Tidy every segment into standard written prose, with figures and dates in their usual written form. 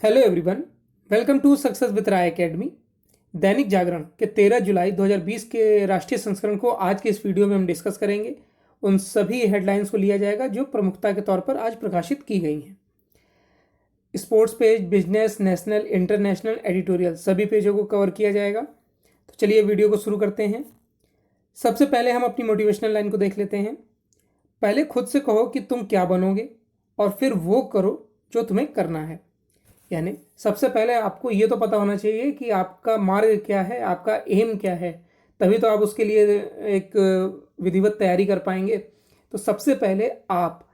Hello everyone. Welcome to success with Rai academy. Dainik Jagran के 13 जुलाई 2020 के राष्ट्रीय संस्करण को आज के इस वीडियो में हम डिस्कस करेंगे। उन सभी हेडलाइंस को लिया जाएगा जो प्रमुखता के तौर पर आज प्रकाशित की गई हैं। Sports page, business, national, international, editorial सभी पेजों को कवर किया जाएगा। तो चलिए वीडियो को शुरू करते हैं। सबसे पहले हम अपनी मोटिवेशनल लाइन को देख लेते हैं। पहले खुद से कहो कि तुम क्या बनोगे और फिर वो करो जो तुम्हें करना है। यानी सबसे पहले आपको ये तो पता होना चाहिए कि आपका मार्ग क्या है, आपका एम क्या है, तभी तो आप उसके लिए एक विधिवत तैयारी कर पाएंगे। तो सबसे पहले आप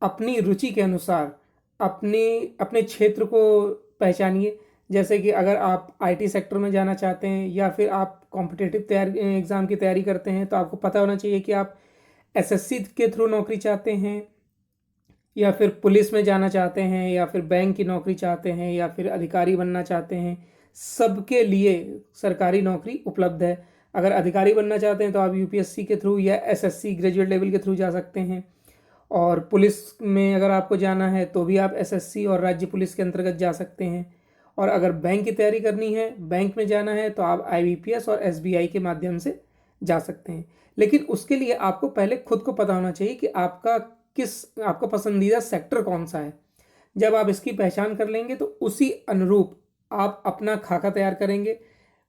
अपनी रुचि के अनुसार अपने अपने क्षेत्र को पहचानिए। जैसे कि अगर आप आईटी सेक्टर में जाना चाहते हैं या फिर आप कॉम्पिटिटिव तैयारी एग्ज़ाम की तैयारी करते हैं तो आपको पता होना चाहिए कि आप एसएससी के थ्रू नौकरी चाहते हैं या फिर पुलिस में जाना चाहते हैं या फिर बैंक की नौकरी चाहते हैं या फिर अधिकारी बनना चाहते हैं। सबके लिए सरकारी नौकरी उपलब्ध है। अगर अधिकारी बनना चाहते हैं तो आप यूपीएससी के थ्रू या एसएससी ग्रेजुएट लेवल के थ्रू जा सकते हैं। और पुलिस में अगर आपको जाना है तो भी आप एसएससी और राज्य पुलिस के अंतर्गत जा सकते हैं। और अगर बैंक की तैयारी करनी है, बैंक में जाना है, तो आप आईबीपीएस और एसबीआई के माध्यम से जा सकते हैं। लेकिन उसके लिए आपको पहले खुद को पता होना चाहिए कि आपका पसंदीदा सेक्टर कौन सा है। जब आप इसकी पहचान कर लेंगे तो उसी अनुरूप आप अपना खाका तैयार करेंगे,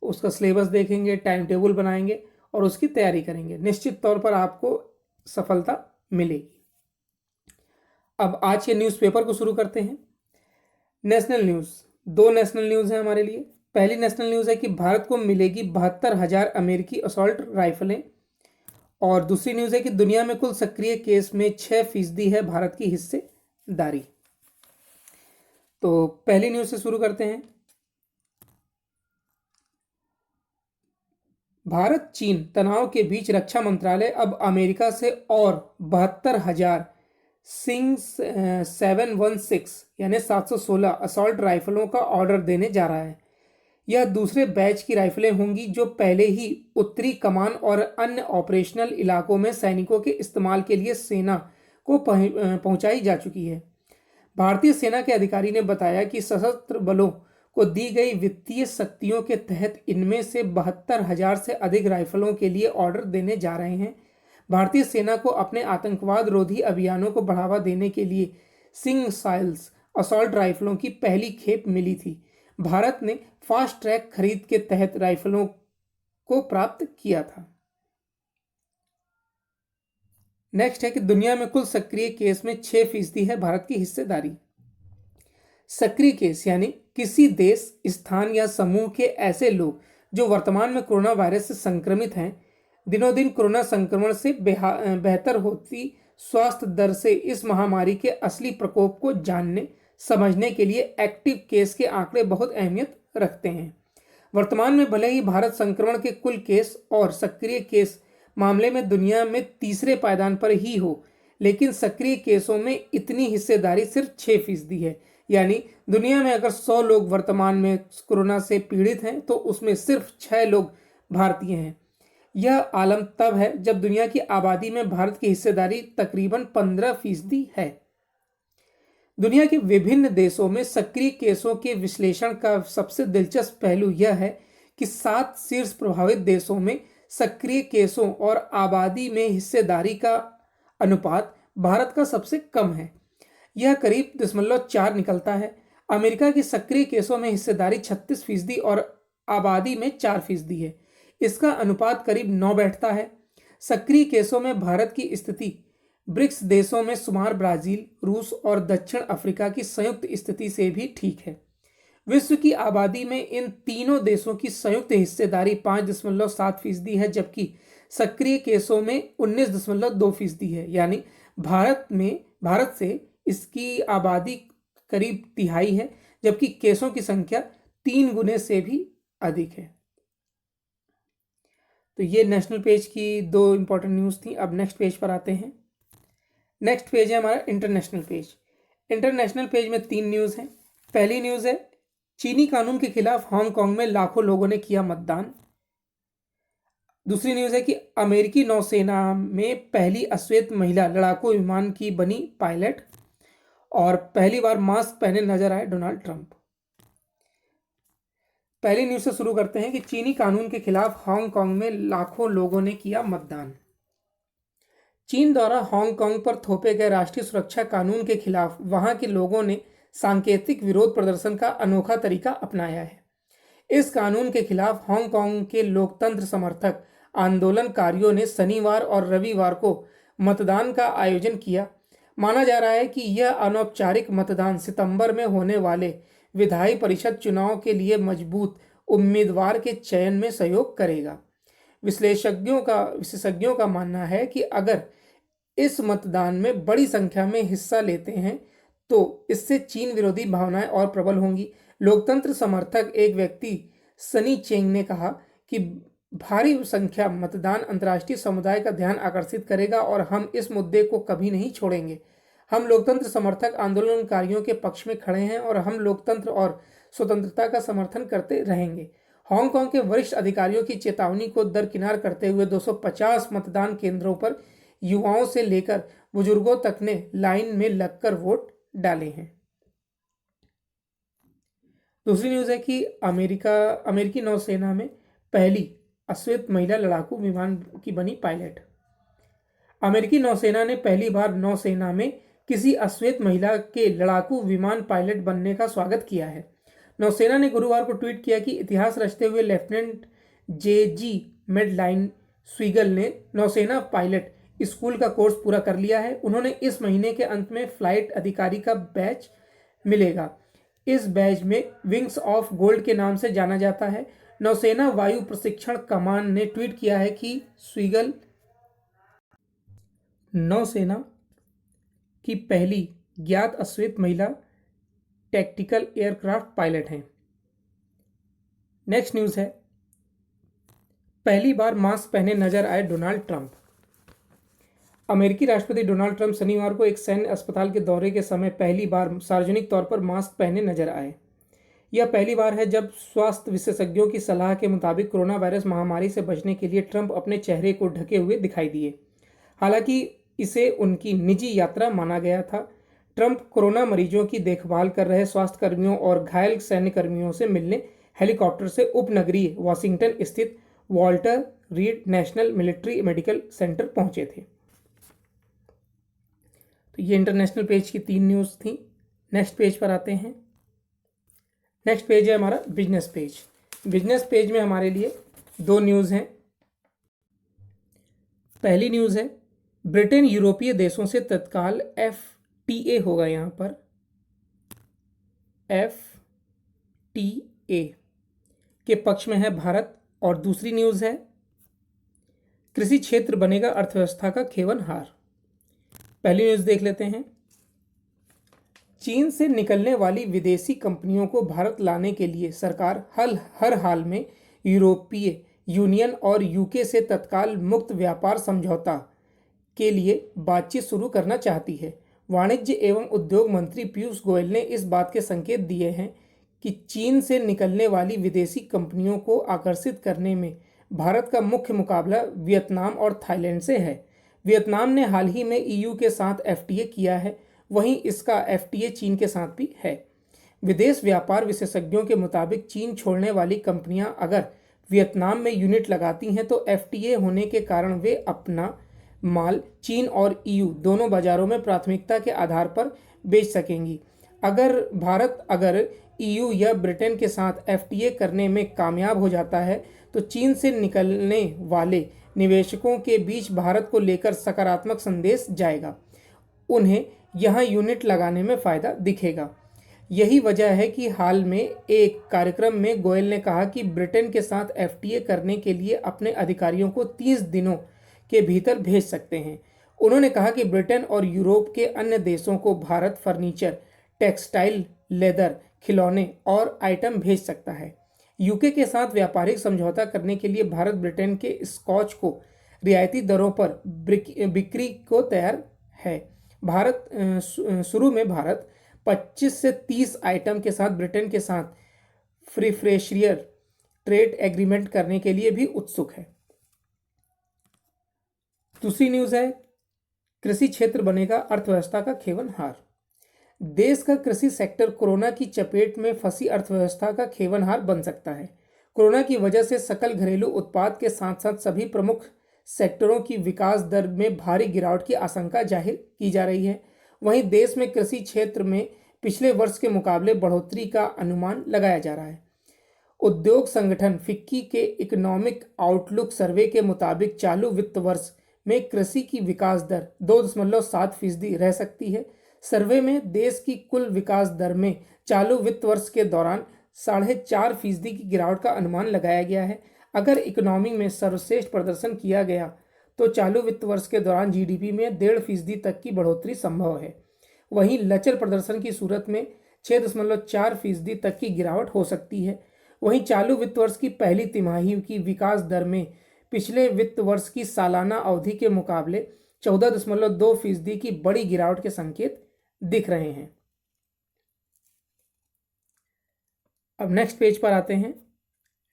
उसका सिलेबस देखेंगे, टाइम टेबल बनाएंगे और उसकी तैयारी करेंगे। निश्चित तौर पर आपको सफलता मिलेगी। अब आज के न्यूज़पेपर को शुरू करते हैं। नेशनल न्यूज़, दो नेशनल न्यूज़ हैं हमारे लिए। पहली नेशनल न्यूज़ है कि भारत को मिलेगी 72,000 अमेरिकी असॉल्ट राइफलें। और दूसरी न्यूज़ है कि दुनिया में कुल सक्रिय केस में 6% है भारत की हिस्सेदारी। तो पहली न्यूज़ से शुरू करते हैं। भारत चीन तनाव के बीच रक्षा मंत्रालय अब अमेरिका से और 72,000 सिंग 716 यानी 716 असॉल्ट राइफलों का ऑर्डर देने जा रहा है। यह दूसरे बैच की राइफलें होंगी जो पहले ही उत्तरी कमान और अन्य ऑपरेशनल इलाकों में सैनिकों के इस्तेमाल के लिए सेना को पहुंचाई जा चुकी है। भारतीय सेना के अधिकारी ने बताया कि सशस्त्र बलों को दी गई वित्तीय शक्तियों के तहत इनमें से 72,000 से अधिक राइफलों के लिए ऑर्डर देने जा रहे हैं। भारतीय सेना को अपने आतंकवाद रोधी अभियानों को बढ़ावा देने के लिए सिंग साइल्स असॉल्ट राइफलों की पहली खेप मिली थी। भारत ने फास्ट ट्रैक खरीद के तहत राइफलों को प्राप्त किया था। नेक्स्ट है कि दुनिया में कुल सक्रिय केस में 6% है भारत की हिस्सेदारी। सक्रिय केस यानी किसी देश, स्थान या समूह के ऐसे लोग जो वर्तमान में कोरोना वायरस से संक्रमित हैं। दिनों दिन कोरोना संक्रमण से बेहतर होती स्वास्थ्य दर से इस महामारी के असली प्रकोप को जानने समझने के लिए एक्टिव केस के आंकड़े बहुत अहमियत रखते हैं। वर्तमान में भले ही भारत संक्रमण के कुल केस और सक्रिय केस मामले में दुनिया में तीसरे पायदान पर ही हो, लेकिन सक्रिय केसों में इतनी हिस्सेदारी सिर्फ 6% है। यानी दुनिया में अगर 100 लोग वर्तमान में कोरोना से पीड़ित हैं तो उसमें सिर्फ 6 लोग भारतीय हैं। यह आलम तब है जब दुनिया की आबादी में भारत की हिस्सेदारी तकरीबन 15% है। दुनिया के विभिन्न देशों में सक्रिय केसों के विश्लेषण का सबसे दिलचस्प पहलू यह है कि 7 शीर्ष प्रभावित देशों में सक्रिय केसों और आबादी में हिस्सेदारी का अनुपात भारत का सबसे कम है। यह करीब 0.4 निकलता है। अमेरिका की सक्रिय केसों में हिस्सेदारी 36% और आबादी में 4% है। इसका अनुपात करीब 9 बैठता है। सक्रिय केसों में भारत की स्थिति ब्रिक्स देशों में शुमार ब्राजील, रूस और दक्षिण अफ्रीका की संयुक्त स्थिति से भी ठीक है। विश्व की आबादी में इन तीनों देशों की संयुक्त हिस्सेदारी 5.7% है, जबकि सक्रिय केसों में 19.2% है। यानी भारत से इसकी आबादी करीब तिहाई है, जबकि केसों की संख्या 3 गुने से भी अधिक है। तो ये नेशनल पेज की दो इंपॉर्टेंट न्यूज़ थी। अब नेक्स्ट पेज पर आते हैं। नेक्स्ट पेज है हमारा इंटरनेशनल पेज। इंटरनेशनल पेज में 3 न्यूज़ हैं। पहली न्यूज़ है चीनी कानून के खिलाफ हांगकांग में लाखों लोगों ने किया मतदान। दूसरी न्यूज़ है कि अमेरिकी नौसेना में पहली अश्वेत महिला लड़ाकू विमान की बनी पायलट। और पहली बार मास्क पहने नजर आए डोनाल्ड ट्रंप। पहली न्यूज से शुरू करते हैं कि चीनी कानून के खिलाफ हांगकांग में लाखों लोगों ने किया मतदान। चीन द्वारा हांगकांग पर थोपे गए राष्ट्रीय सुरक्षा कानून के खिलाफ वहां के लोगों ने सांकेतिक विरोध प्रदर्शन का अनोखा तरीका अपनाया है। इस कानून के खिलाफ हांगकांग के लोकतंत्र समर्थक आंदोलनकारियों ने शनिवार और रविवार को मतदान का आयोजन किया। माना जा रहा है कि यह अनौपचारिक मतदान सितंबर में होने वाले विधायी परिषद चुनाव के लिए मजबूत उम्मीदवार के चयन में सहयोग करेगा। विशेषज्ञों का मानना है कि अगर इस मतदान में बड़ी संख्या में हिस्सा लेते हैं तो इससे चीन विरोधी भावनाएं और प्रबल होंगी। लोकतंत्र समर्थक एक व्यक्ति सनी चेंग ने कहा कि भारी संख्या मतदान अंतर्राष्ट्रीय समुदाय का ध्यान आकर्षित करेगा और हम इस मुद्दे को कभी नहीं छोड़ेंगे। हम लोकतंत्र समर्थक आंदोलनकारियों के पक्ष में खड़े हैं और हम लोकतंत्र और स्वतंत्रता का समर्थन करते रहेंगे। हांगकांग के वरिष्ठ अधिकारियों की चेतावनी को दरकिनार करते हुए 250 मतदान केंद्रों पर युवाओं से लेकर बुजुर्गों तक ने लाइन में लगकर वोट डाले हैं। दूसरी न्यूज है कि अमेरिकी नौसेना में पहली अश्वेत महिला लड़ाकू विमान की बनी पायलट। अमेरिकी नौसेना ने पहली बार नौसेना में किसी अश्वेत महिला के लड़ाकू विमान पायलट बनने का स्वागत किया है। नौसेना ने गुरुवार को ट्वीट किया कि इतिहास रचते हुए लेफ्टिनेंट जे.जी. मेडलाइन स्वीगल ने नौसेना पायलट स्कूल का कोर्स पूरा कर लिया है। उन्होंने इस महीने के अंत में फ्लाइट अधिकारी का बैच मिलेगा। इस बैच में विंग्स ऑफ गोल्ड के नाम से जाना जाता है। नौसेना वायु प्रशिक्षण कमान ने ट्वीट किया है कि स्वीगल नौसेना की पहली ज्ञात अश्वेत महिला टैक्टिकल एयरक्राफ्ट पायलट हैं। नेक्स्ट न्यूज है, पहली बार मास्क पहने नजर आए डोनाल्ड ट्रंप। अमेरिकी राष्ट्रपति डोनाल्ड ट्रंप शनिवार को एक सैन्य अस्पताल के दौरे के समय पहली बार सार्वजनिक तौर पर मास्क पहने नजर आए। यह पहली बार है जब स्वास्थ्य विशेषज्ञों की सलाह के मुताबिक कोरोना वायरस महामारी से बचने के लिए ट्रंप अपने चेहरे को ढके हुए दिखाई दिए। हालांकि इसे उनकी निजी यात्रा माना गया था। ट्रंप कोरोना मरीजों की देखभाल कर रहे स्वास्थ्यकर्मियों और घायल सैन्यकर्मियों से मिलने हेलीकॉप्टर से उपनगरीय वाशिंगटन स्थित Walter read national military medical centre पहुंचे थे। तो ये इंटरनेशनल पेज की 3 न्यूज़ थी। नेक्स्ट पेज पर आते हैं। नेक्स्ट पेज है हमारा बिजनेस पेज। बिजनेस पेज में हमारे लिए 2 न्यूज़ हैं। पहली न्यूज़ है, ब्रिटेन यूरोपीय देशों से तत्काल FTA होगा। यहाँ पर FTA के पक्ष में है भारत। और दूसरी न्यूज़ है, कृषि क्षेत्र बनेगा अर्थव्यवस्था का खेवनहार। पहली न्यूज़ देख लेते हैं। चीन से निकलने वाली विदेशी कंपनियों को भारत लाने के लिए सरकार हर हाल में यूरोपीय यूनियन और यूके से तत्काल मुक्त व्यापार समझौता के लिए बातचीत शुरू करना चाहती है। वाणिज्य एवं उद्योग मंत्री पीयूष गोयल ने इस बात के संकेत दिए हैं कि चीन से निकलने वाली विदेशी कंपनियों को आकर्षित करने में भारत का मुख्य मुकाबला वियतनाम और थाईलैंड से है। वियतनाम ने हाल ही में EU के साथ FTA किया है, वहीं इसका FTA चीन के साथ भी है। विदेश व्यापार विशेषज्ञों के मुताबिक चीन छोड़ने वाली कंपनियां अगर वियतनाम में यूनिट लगाती हैं तो FTA होने के कारण वे अपना माल चीन और EU दोनों बाजारों में प्राथमिकता के आधार पर बेच सकेंगी। अगर EU या ब्रिटेन के साथ FTA करने में कामयाब हो जाता है तो चीन से निकलने वाले निवेशकों के बीच भारत को लेकर सकारात्मक संदेश जाएगा। उन्हें यहाँ यूनिट लगाने में फ़ायदा दिखेगा। यही वजह है कि हाल में एक कार्यक्रम में गोयल ने कहा कि ब्रिटेन के साथ FTA करने के लिए अपने अधिकारियों को 30 दिनों के भीतर भेज सकते हैं। उन्होंने कहा कि ब्रिटेन और यूरोप के अन्य देशों को भारत फर्नीचर, टेक्सटाइल, लेदर, खिलौने और आइटम भेज सकता है। यूके के साथ व्यापारिक समझौता करने के लिए भारत ब्रिटेन के स्कॉच को रियायती दरों पर बिक्री को तैयार है। शुरू में भारत 25 से 30 आइटम के साथ ब्रिटेन के साथ प्रीफरेंशियल ट्रेड एग्रीमेंट करने के लिए भी उत्सुक है। दूसरी न्यूज़ है, कृषि क्षेत्र बनेगा अर्थव्यवस्था का खेवनहार। देश का कृषि सेक्टर कोरोना की चपेट में फंसी अर्थव्यवस्था का खेवनहार बन सकता है। कोरोना की वजह से सकल घरेलू उत्पाद के साथ साथ सभी प्रमुख सेक्टरों की विकास दर में भारी गिरावट की आशंका जाहिर की जा रही है। वहीं देश में कृषि क्षेत्र में पिछले वर्ष के मुकाबले बढ़ोतरी का अनुमान लगाया जा रहा है। उद्योग संगठन फिक्की के इकोनॉमिक आउटलुक सर्वे के मुताबिक चालू वित्त वर्ष में कृषि की विकास दर 2.7% रह सकती है। सर्वे में देश की कुल विकास दर में चालू वित्त वर्ष के दौरान 4.5% की गिरावट का अनुमान लगाया गया है। अगर इकोनॉमी में सर्वश्रेष्ठ प्रदर्शन किया गया तो चालू वित्त वर्ष के दौरान जीडीपी में 1.5% तक की बढ़ोतरी संभव है। वहीं लचर प्रदर्शन की सूरत में 6.4% तक की गिरावट हो सकती है। वहीं चालू वित्त वर्ष की पहली तिमाही की विकास दर में पिछले वित्त वर्ष की सालाना अवधि के मुकाबले 14.2% की बड़ी गिरावट के संकेत दिख रहे हैं। अब नेक्स्ट पेज पर आते हैं।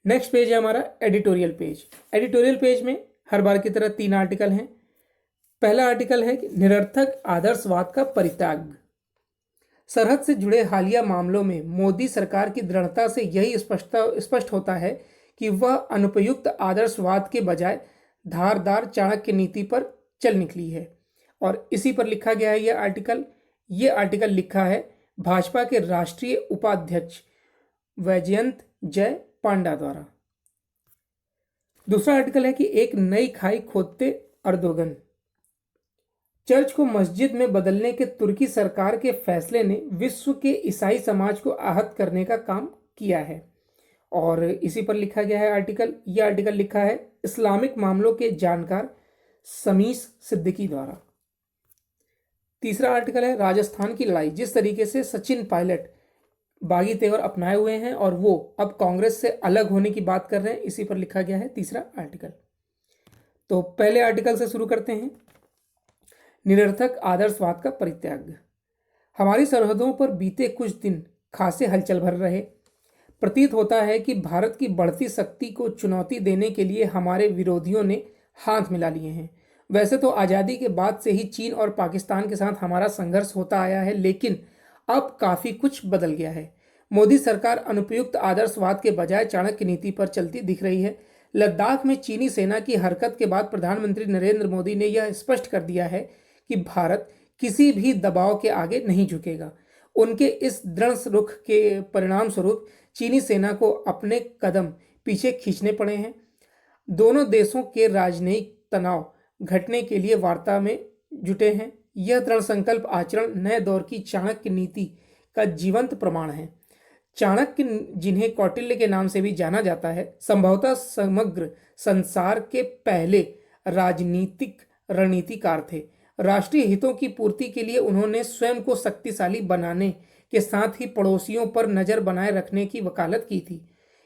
नेक्स्ट पेज है हमारा एडिटोरियल पेज। एडिटोरियल पेज में हर बार की तरह 3 आर्टिकल हैं। पहला आर्टिकल है कि निरर्थक आदर्शवाद का परित्याग। सरहद से जुड़े हालिया मामलों में मोदी सरकार की दृढ़ता से यही स्पष्ट होता है कि वह अनुपयुक्त आदर्शवाद के बजाय धारदार चाणक्य नीति पर चल निकली है। और इसी पर लिखा गया है यह आर्टिकल लिखा है भाजपा के राष्ट्रीय उपाध्यक्ष वैजयंत जय पांडा द्वारा। दूसरा आर्टिकल है कि एक नई खाई खोदते अर्दोगन। चर्च को मस्जिद में बदलने के तुर्की सरकार के फैसले ने विश्व के ईसाई समाज को आहत करने का काम किया है। और इसी पर लिखा गया है यह आर्टिकल लिखा है इस्लामिक मामलों के जानकार समीस सिद्दीकी द्वारा। तीसरा आर्टिकल है राजस्थान की लड़ाई। जिस तरीके से सचिन पायलट बागी तेवर अपनाए हुए हैं और वो अब कांग्रेस से अलग होने की बात कर रहे हैं, इसी पर लिखा गया है तीसरा आर्टिकल। तो पहले आर्टिकल से शुरू करते हैं। निरर्थक आदर्शवाद का परित्याग। हमारी सरहदों पर बीते कुछ दिन खासे हलचल भर रहे। प्रतीत होता है कि भारत की बढ़ती शक्ति को चुनौती देने के लिए हमारे विरोधियों ने हाथ मिला लिए हैं। वैसे तो आज़ादी के बाद से ही चीन और पाकिस्तान के साथ हमारा संघर्ष होता आया है, लेकिन अब काफ़ी कुछ बदल गया है। मोदी सरकार अनुपयुक्त आदर्शवाद के बजाय चाणक्य नीति पर चलती दिख रही है। लद्दाख में चीनी सेना की हरकत के बाद प्रधानमंत्री नरेंद्र मोदी ने यह स्पष्ट कर दिया है कि भारत किसी भी दबाव के आगे नहीं झुकेगा। उनके इस दृढ़ रुख के परिणाम स्वरूप चीनी सेना को अपने कदम पीछे खींचने पड़े हैं। दोनों देशों के राजनयिक तनाव घटने के लिए वार्ता में जुटे हैं। यह दृढ़ संकल्प आचरण नए दौर की चाणक्य नीति का जीवंत प्रमाण है। चाणक्य, जिन्हें कौटिल्य के नाम से भी जाना जाता है, संभवतः समग्र संसार के पहले राजनीतिक रणनीतिकार थे। राष्ट्रीय हितों की पूर्ति के लिए उन्होंने स्वयं को शक्तिशाली बनाने के साथ ही पड़ोसियों पर नजर बनाए रखने की वकालत की थी।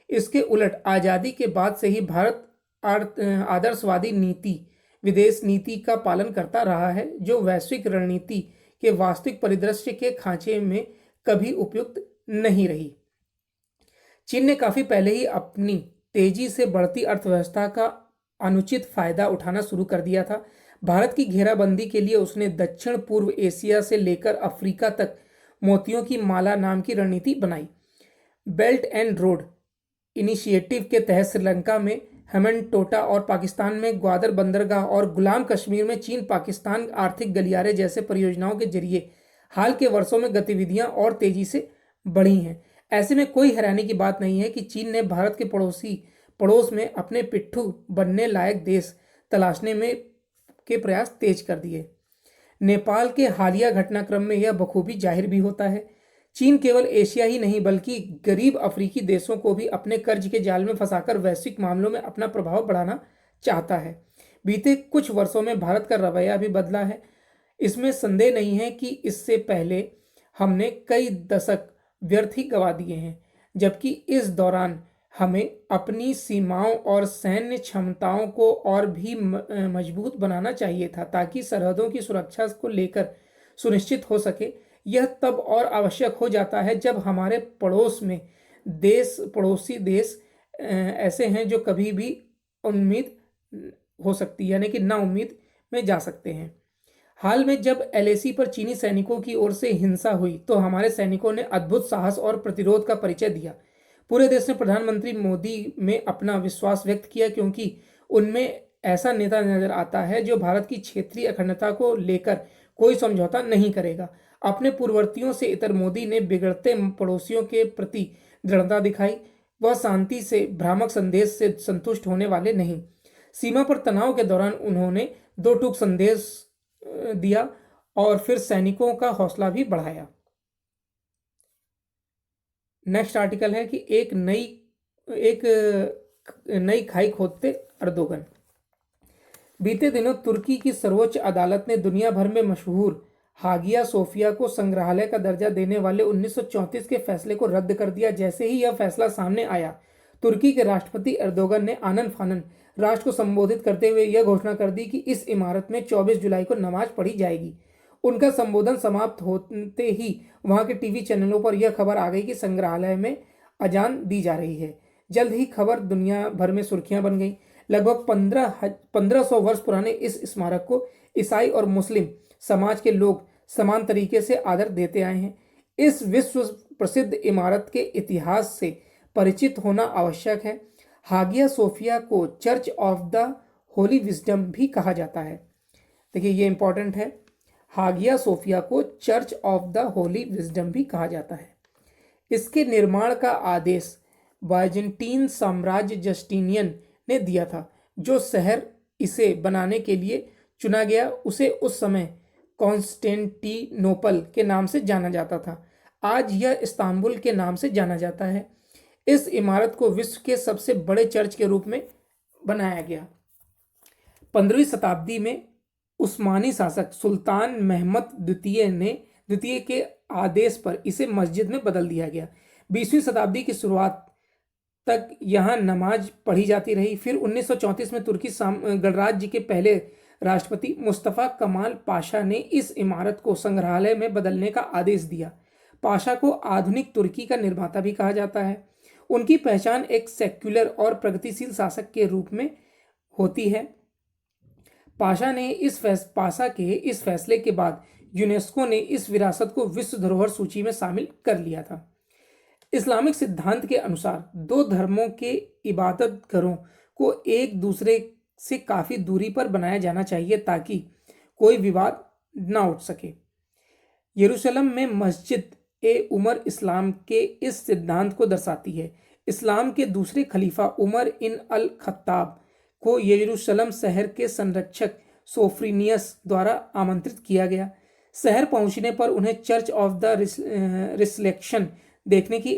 इसके उलट आज़ादी के बाद से ही भारत आदर्शवादी विदेश नीति का पालन करता रहा है, जो वैश्विक रणनीति के वास्तविक परिदृश्य के खांचे में कभी उपयुक्त नहीं रही। चीन ने काफी पहले ही अपनी तेजी से बढ़ती अर्थव्यवस्था का अनुचित फायदा उठाना शुरू कर दिया था। भारत की घेराबंदी के लिए उसने दक्षिण पूर्व एशिया से लेकर अफ्रीका तक मोतियों की माला नाम की रणनीति बनाई। बेल्ट एंड रोड इनिशिएटिव के तहत श्रीलंका में हेमनटोटा और पाकिस्तान में ग्वादर बंदरगाह और गुलाम कश्मीर में चीन पाकिस्तान आर्थिक गलियारे जैसे परियोजनाओं के जरिए हाल के वर्षों में गतिविधियां और तेजी से बढ़ी हैं। ऐसे में कोई हैरानी की बात नहीं है कि चीन ने भारत के पड़ोस में अपने पिट्ठू बनने लायक देश तलाशने में के प्रयास तेज कर दिए। नेपाल के हालिया घटनाक्रम में यह बखूबी जाहिर भी होता है। चीन केवल एशिया ही नहीं बल्कि गरीब अफ्रीकी देशों को भी अपने कर्ज के जाल में फंसाकर वैश्विक मामलों में अपना प्रभाव बढ़ाना चाहता है। बीते कुछ वर्षों में भारत का रवैया भी बदला है, इसमें संदेह नहीं है कि इससे पहले हमने कई दशक व्यर्थ ही गंवा दिए हैं, जबकि इस दौरान हमें अपनी सीमाओं और सैन्य क्षमताओं को और भी मजबूत बनाना चाहिए था ताकि सरहदों की सुरक्षा को लेकर सुनिश्चित हो सके। यह तब और आवश्यक हो जाता है जब हमारे पड़ोसी देश ऐसे हैं जो कभी भी उम्मीद हो सकती है, यानी कि ना उम्मीद में जा सकते हैं। हाल में जब एलएसी पर चीनी सैनिकों की ओर से हिंसा हुई तो हमारे सैनिकों ने अद्भुत साहस और प्रतिरोध का परिचय दिया। पूरे देश ने प्रधानमंत्री मोदी में अपना विश्वास व्यक्त किया, क्योंकि उनमें ऐसा नेता नजर आता है जो भारत की क्षेत्रीय अखंडता को लेकर कोई समझौता नहीं करेगा। अपने पूर्ववर्तियों से इतर मोदी ने बिगड़ते पड़ोसियों के प्रति दृढ़ता दिखाई। वह शांति से भ्रामक संदेश से संतुष्ट होने वाले नहीं। सीमा पर तनाव के दौरान उन्होंने दो टूक संदेश दिया और फिर सैनिकों का हौसला भी बढ़ाया। नेक्स्ट आर्टिकल है कि एक नई खाई खोदते अर्दोगन। बीते दिनों तुर्की की सर्वोच्च अदालत ने दुनिया भर में मशहूर हागिया सोफिया को संग्रहालय का दर्जा देने वाले 1934 के फैसले को रद्द कर दिया। जैसे ही यह फैसला सामने आया, तुर्की के राष्ट्रपति एर्दोगन ने आनन फानन राष्ट्र को संबोधित करते हुए यह घोषणा कर दी कि इस इमारत में 24 जुलाई को नमाज पढ़ी जाएगी। उनका संबोधन समाप्त होते ही वहां के टीवी चैनलों पर यह खबर आ गई कि संग्रहालय में अजान दी जा रही है। जल्द ही खबर दुनिया भर में सुर्खियां बन गई। लगभग 1500 वर्ष पुराने इस स्मारक को ईसाई और मुस्लिम समाज के लोग समान तरीके से आदर देते आए हैं। इस विश्व प्रसिद्ध इमारत के इतिहास से परिचित होना आवश्यक है। हागिया सोफिया को church of the Holi wisdom भी कहा जाता है। देखिए, ये इंपॉर्टेंट है। हागिया सोफिया को church of the Holi wisdom भी कहा जाता है। इसके निर्माण का आदेश बाइजेंटीन साम्राज्य जस्टिनियन ने दिया था। जो शहर इसे बनाने के लिए चुना गया उसे उस समय कॉन्स्टेंटिनोपल के नाम से जाना जाता था। आज यह इस्तांबुल के नाम से जाना जाता है। इस इमारत को विश्व के सबसे बड़े चर्च के रूप में बनाया गया। 15वीं शताब्दी में उस्मानी शासक सुल्तान महमद द्वितीय के आदेश पर इसे मस्जिद में बदल दिया गया। 20वीं शताब्दी की शुरुआत तक यहाँ नमाज पढ़ी जाती रही। फिर 1934 में तुर्की गणराज्य के पहले राष्ट्रपति मुस्तफ़ा कमाल पाशा ने इस इमारत को संग्रहालय में बदलने का आदेश दिया। पाशा को आधुनिक तुर्की का निर्माता भी कहा जाता है। उनकी पहचान एक सेक्युलर और प्रगतिशील शासक के रूप में होती है। पाशा के इस फैसले के बाद यूनेस्को ने इस विरासत को विश्व धरोहर सूची में शामिल कर लिया था। इस्लामिक सिद्धांत के अनुसार दो धर्मों के इबादत घरों को एक दूसरे से काफी दूरी पर बनाया जाना चाहिए ताकि कोई विवाद ना उठ सके। यरूशलेम में मस्जिद ए उमर इस्लाम के इस सिद्धांत को दर्शाती है। इस्लाम के दूसरे खलीफा उमर इन अल खत्ताब को यरूशलेम शहर के संरक्षक सोफ्रोनियस द्वारा आमंत्रित किया गया। शहर पहुंचने पर उन्हें चर्च ऑफ द रिसलेक्शन देखने की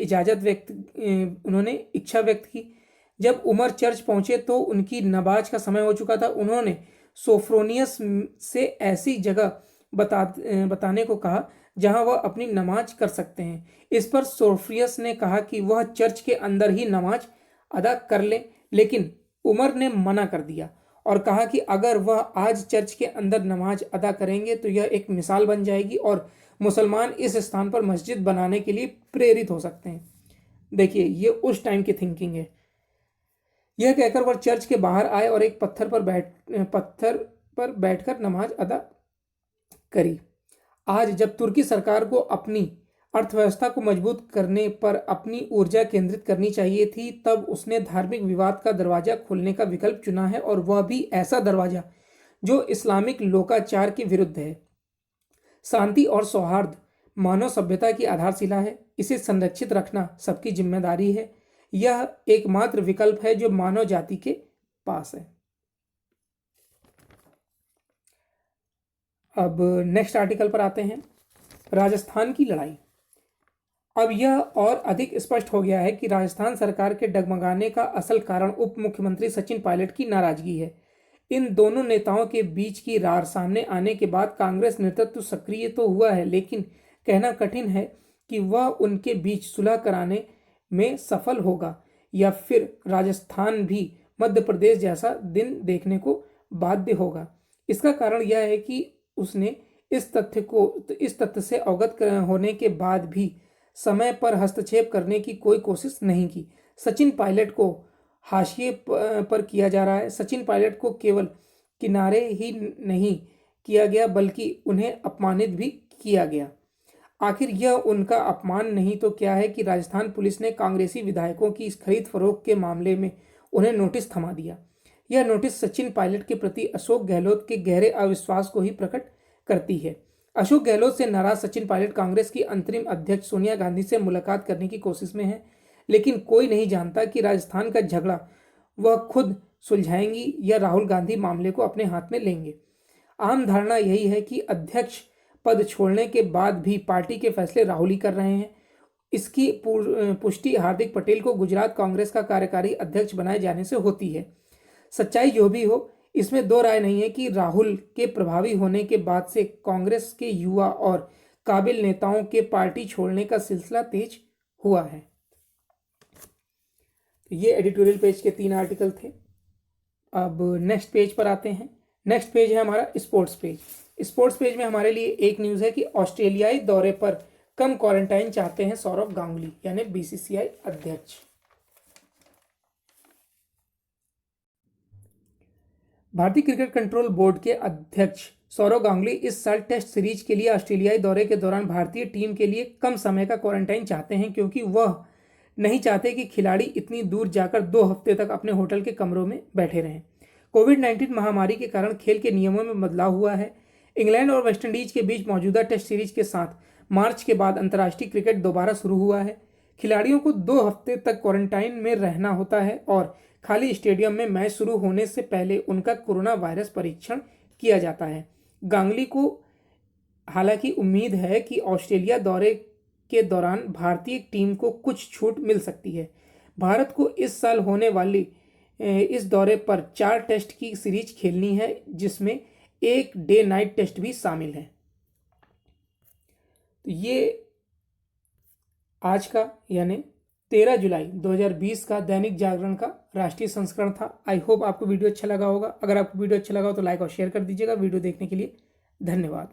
उन्होंने इच्छा व्यक्त की। जब उमर चर्च पहुंचे तो उनकी नमाज का समय हो चुका था। उन्होंने सोफ्रोनियस से ऐसी जगह बताने को कहा जहां वह अपनी नमाज कर सकते हैं। इस पर सोफ्रोनियस ने कहा कि वह चर्च के अंदर ही नमाज अदा कर ले, लेकिन उमर ने मना कर दिया और कहा कि अगर वह आज चर्च के अंदर नमाज अदा करेंगे तो यह एक मिसाल बन जाएगी और मुसलमान इस स्थान पर मस्जिद बनाने के लिए प्रेरित हो सकते हैं। देखिए, ये उस टाइम की थिंकिंग है। यह कहकर वह चर्च के बाहर आए और एक पत्थर पर बैठकर नमाज अदा करी। आज जब तुर्की सरकार को अपनी अर्थव्यवस्था को मजबूत करने पर अपनी ऊर्जा केंद्रित करनी चाहिए थी, तब उसने धार्मिक विवाद का दरवाजा खोलने का विकल्प चुना है, और वह भी ऐसा दरवाजा जो इस्लामिक लोकाचार के विरुद्ध है। शांति और सौहार्द मानव सभ्यता की आधारशिला है। इसे संरक्षित रखना सबकी जिम्मेदारी है। यह एकमात्र विकल्प है जो मानव जाति के पास है। अब नेक्स्ट आर्टिकल पर आते हैं। राजस्थान की लड़ाई। अब यह और अधिक स्पष्ट हो गया है कि राजस्थान सरकार के डगमगाने का असल कारण उप मुख्यमंत्री सचिन पायलट की नाराजगी है। इन दोनों नेताओं के बीच की रार सामने आने के बाद कांग्रेस नेतृत्व सक्रिय तो हुआ है, लेकिन कहना कठिन है कि वह उनके बीच सुलह कराने में सफल होगा या फिर राजस्थान भी मध्य प्रदेश जैसा दिन देखने को बाध्य होगा। इसका कारण यह है कि उसने इस तथ्य से अवगत होने के बाद भी समय पर हस्तक्षेप करने की कोई कोशिश नहीं की। सचिन पायलट को हाशिए पर किया जा रहा है। सचिन पायलट को केवल किनारे ही नहीं किया गया बल्कि उन्हें अपमानित भी किया गया। आखिर यह उनका अपमान नहीं तो क्या है कि राजस्थान पुलिस ने कांग्रेसी विधायकों की इस खरीद फरोख्त के मामले में उन्हें नोटिस थमा दिया। यह नोटिस सचिन पायलट के प्रति अशोक गहलोत के गहरे अविश्वास को ही प्रकट करती है। अशोक गहलोत से नाराज सचिन पायलट कांग्रेस की अंतरिम अध्यक्ष सोनिया गांधी से मुलाकात करने की कोशिश में है, लेकिन कोई नहीं जानता कि राजस्थान का झगड़ा वह खुद सुलझाएंगी या राहुल गांधी मामले को अपने हाथ में लेंगे। आम धारणा यही है कि अध्यक्ष पद छोड़ने के बाद भी पार्टी के फैसले राहुल ही कर रहे हैं। इसकी पुष्टि हार्दिक पटेल को गुजरात कांग्रेस का कार्यकारी अध्यक्ष बनाए जाने से होती है। सच्चाई जो भी हो, इसमें दो राय नहीं है कि राहुल के प्रभावी होने के बाद से कांग्रेस के युवा और काबिल नेताओं के पार्टी छोड़ने का सिलसिला तेज हुआ है। तो ये एडिटोरियल पेज के 3 आर्टिकल थे। अब नेक्स्ट पेज पर आते हैं। नेक्स्ट पेज है हमारा स्पोर्ट्स पेज। स्पोर्ट्स पेज में हमारे लिए एक न्यूज़ है कि ऑस्ट्रेलियाई दौरे पर कम क्वारंटाइन चाहते हैं सौरव गांगुली, यानी बीसीसीआई अध्यक्ष। भारतीय क्रिकेट कंट्रोल बोर्ड के अध्यक्ष सौरव गांगुली इस साल टेस्ट सीरीज के लिए ऑस्ट्रेलियाई दौरे के दौरान भारतीय टीम के लिए कम समय का क्वारंटाइन चाहते हैं, क्योंकि वह नहीं चाहते कि खिलाड़ी इतनी दूर जाकर 2 हफ्ते तक अपने होटल के कमरों में बैठे रहें। कोविड-19 महामारी के कारण खेल के नियमों में बदलाव हुआ है। इंग्लैंड और वेस्टइंडीज के बीच मौजूदा टेस्ट सीरीज के साथ मार्च के बाद अंतर्राष्ट्रीय क्रिकेट दोबारा शुरू हुआ है। खिलाड़ियों को 2 हफ्ते तक क्वारंटाइन में रहना होता है और खाली स्टेडियम में मैच शुरू होने से पहले उनका कोरोना वायरस परीक्षण किया जाता है। गांगुली को हालांकि उम्मीद है कि ऑस्ट्रेलिया दौरे के दौरान भारतीय टीम को कुछ छूट मिल सकती है। भारत को इस साल होने वाली इस दौरे पर 4 टेस्ट की सीरीज खेलनी है, जिसमें एक डे नाइट टेस्ट भी शामिल है। तो ये आज का यानी 13 जुलाई 2020 का दैनिक जागरण का राष्ट्रीय संस्करण था। आई होप आपको वीडियो अच्छा लगा होगा। अगर आपको वीडियो अच्छा लगा हो तो लाइक और शेयर कर दीजिएगा। वीडियो देखने के लिए धन्यवाद।